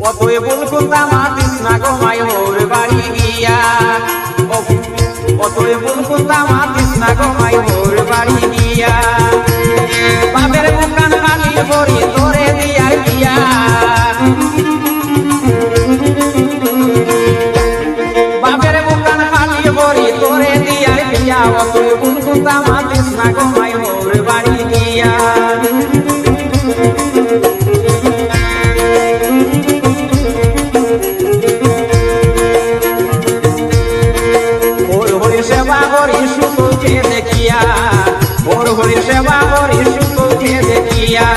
অতএব বুলকুন্তা মাতিস না গো মাই মোর বাড়ি গিয়া, অতএব বুলকুন্তা মাতিস না গো মাই মোর বাড়ি গিয়া। বাপের বুকান খালি ভরি তোরে দিয়া গিয়া, বাপের বুকান খালি ভরি তোরে দিয়া গিয়া। অতএব বুলকুন্তা মাতিস না গো মাই মোর বাড়ি গিয়া। সেবা করি সুতোকে দেখিয়া, ওর হরি সেবা করি সুতোকে দেখিয়া।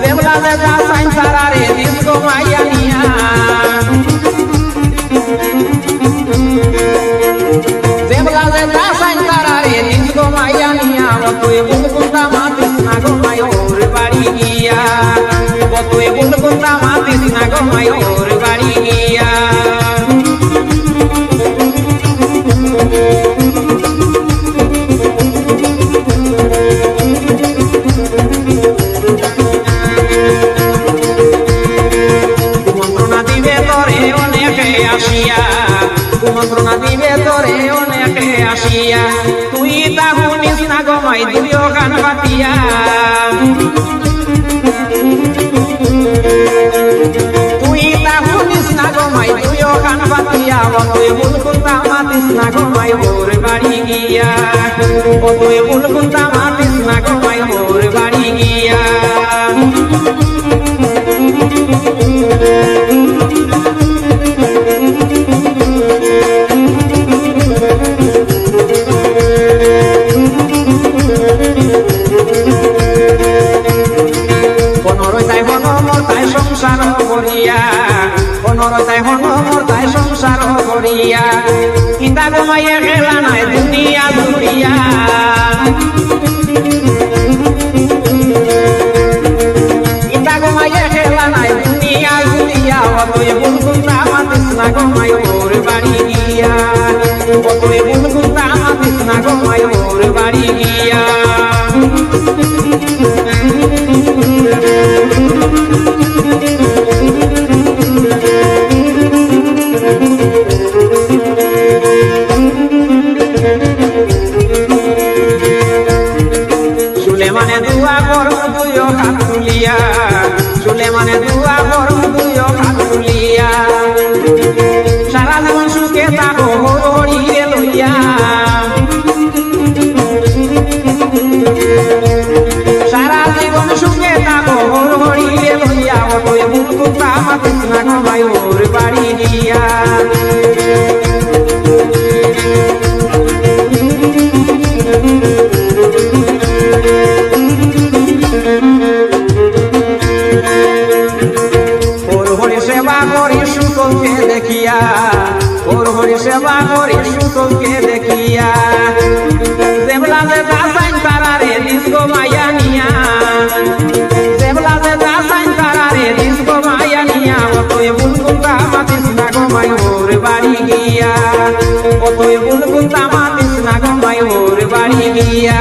দেবলা দেবলা সাইন সারারে দিস গো মাইয়া নিয়া, দেবলা দেবলা সাইন সারারে দিস গো মাইয়া নিয়া। অতএব বুলকুন্তা মাতিস না গো মাই মোর বাড়ি গিয়া, অতএব বুলকুন্তা মাতিস না গো মাই মোর বাড়ি গিয়া। কুমন্ত্রণা দিবে তোরে অনেকে আসিয়া, তুই তা শুনিস না গো মাই দিও গান বাতিয়া। তুই তা শুনিস না গো মাই দিও গান বাতিয়া। অতএব বুলকুন্তা মাতিস না গো মাই মোর বাড়ি গিয়া, অতএব বুলকুন্তা মাতিস না গো মাই মোর বাড়ি গিয়া। সংসার করিয়া, অনরতায় হনমরতায় সংসার করিয়া। ইতা গমাইয়া খেলা নাই দুনিয়া দুনিয়া, ইতা গমাইয়া খেলা নাই দুনিয়া দুনিয়া। অতএব বুলকুন্তা মাতিস না গো মাই মোর বাড়ি গিয়া, অতএব বুলকুন্তা মাতিস না গো মাই মোর বাড়ি গিয়া। সুলেমানে দুয়া করম দুইও হাত তুলিয়া, সুলেমানে দুয়া করম দুইও হাত তুলিয়া। সারা জীবন সুখে থাকো হরিয়ে লইয়া, সারা জীবন সুখে থাকো হরিয়ে লইয়া। অতএব বুলকুন্তা মাতিস না গো মাই মোর বাড়ি গিয়া। সেবা করি সুতোকে দেখিয়া, ওর হরি সেবা করি সুতোকে দেখিয়া। দেবলা দেবলা সাইন তারারে দিস গো মাইয়া নিয়া, দেবলা দেবলা সাইন তারারে দিস গো মাইয়া নিয়া। অতএব বুলকুন্তা মাতিস না গো মাই মোর বাড়ি গিয়া, অতএব বুলকুন্তা মাতিস না গো মাই মোর বাড়ি গিয়া,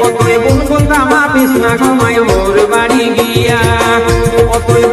অতএব বুলকুন্তা মাতিস না গো মাই মোর বাড়ি গিয়া। অতএব